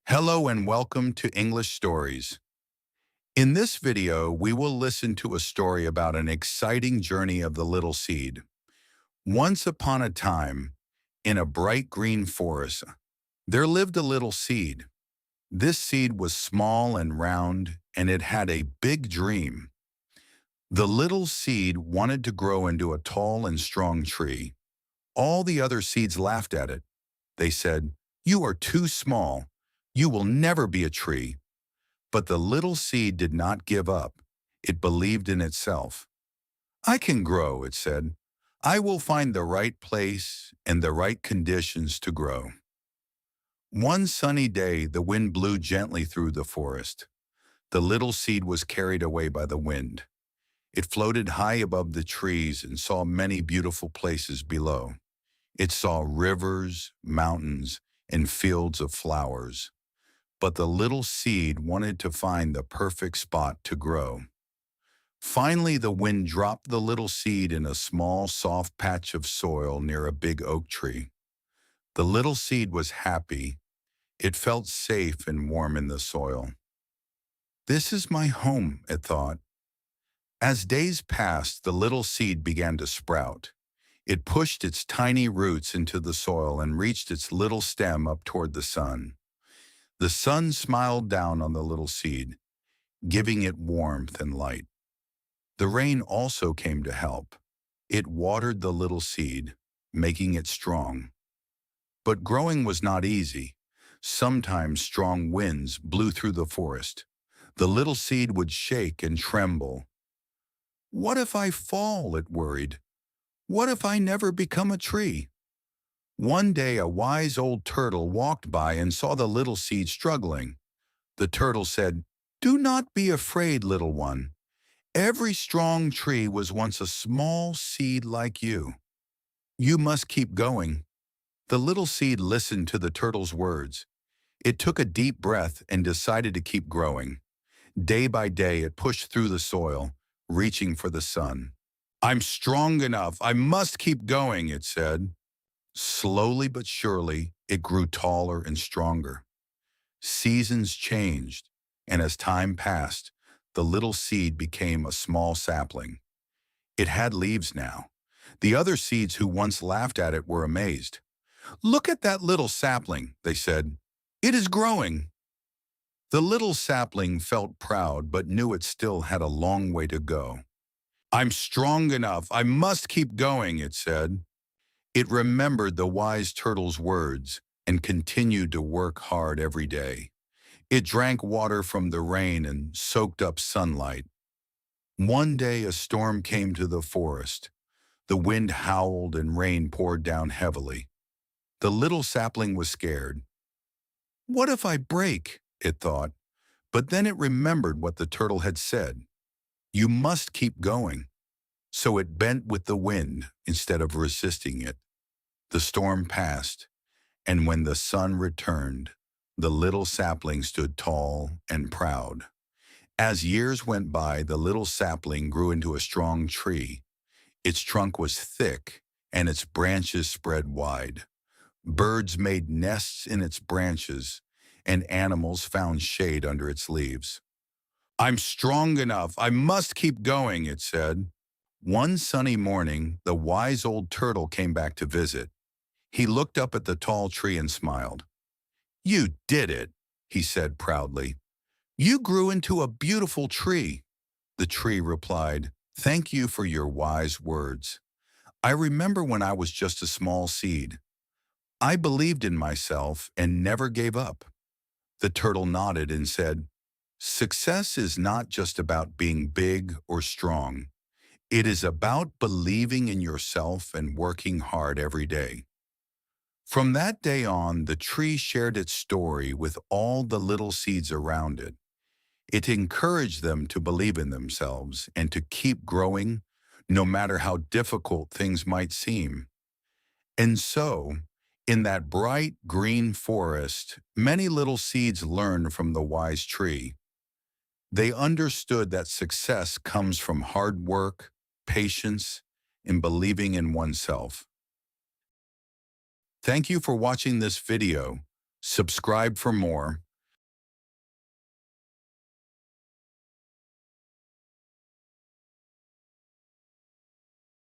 Hello and welcome to English Stories. In this video, we will listen to a story about an exciting journey of the little seed. Once upon a time, in a bright green forest, there lived a little seed. This seed was small and round, and it had a big dream. The little seed wanted to grow into a tall and strong tree. All the other seeds laughed at it. They said, "You are too small. You will never be a tree." But the little seed did not give up. It believed in itself. "I can grow," it said. "I will find the right place and the right conditions to grow." One sunny day, the wind blew gently through the forest. The little seed was carried away by the wind. It floated high above the trees and saw many beautiful places below. It saw rivers, mountains, and fields of flowers. But the little seed wanted to find the perfect spot to grow. Finally, the wind dropped the little seed in a small, soft patch of soil near a big oak tree. The little seed was happy. It felt safe and warm in the soil. "This is my home," it thought. As days passed, the little seed began to sprout. It pushed its tiny roots into the soil and reached its little stem up toward the sun. The sun smiled down on the little seed, giving it warmth and light. The rain also came to help. It watered the little seed, making it strong. But growing was not easy. Sometimes strong winds blew through the forest. The little seed would shake and tremble. "What if I fall?" it worried. "What if I never become a tree?" One day a wise old turtle walked by and saw the little seed struggling. The turtle said, "Do not be afraid, little one. Every strong tree was once a small seed like you. You must keep going." The little seed listened to the turtle's words. It took a deep breath and decided to keep growing. Day by day it pushed through the soil, reaching for the sun. "I'm strong enough. I must keep going," it said. Slowly but surely, it grew taller and stronger. Seasons changed, and as time passed, the little seed became a small sapling. It had leaves now. The other seeds who once laughed at it were amazed. "Look at that little sapling," they said. "It is growing." The little sapling felt proud but knew it still had a long way to go. "I'm strong enough. I must keep going," it said. It remembered the wise turtle's words and continued to work hard every day. It drank water from the rain and soaked up sunlight. One day a storm came to the forest. The wind howled and rain poured down heavily. The little sapling was scared. "What if I break?" it thought. But then it remembered what the turtle had said. "You must keep going." So it bent with the wind instead of resisting it. The storm passed, and when the sun returned, the little sapling stood tall and proud. As years went by, the little sapling grew into a strong tree. Its trunk was thick, and its branches spread wide. Birds made nests in its branches, and animals found shade under its leaves. "I'm strong enough. I must keep going," it said. One sunny morning, the wise old turtle came back to visit. He looked up at the tall tree and smiled. "You did it," he said proudly. "You grew into a beautiful tree." The tree replied, "Thank you for your wise words. I remember when I was just a small seed. I believed in myself and never gave up." The turtle nodded and said, "Success is not just about being big or strong. It is about believing in yourself and working hard every day." From that day on, the tree shared its story with all the little seeds around it. It encouraged them to believe in themselves and to keep growing, no matter how difficult things might seem. And so, in that bright green forest, many little seeds learned from the wise tree. They understood that success comes from hard work, patience, and believing in oneself. Thank you for watching this video. Subscribe for more.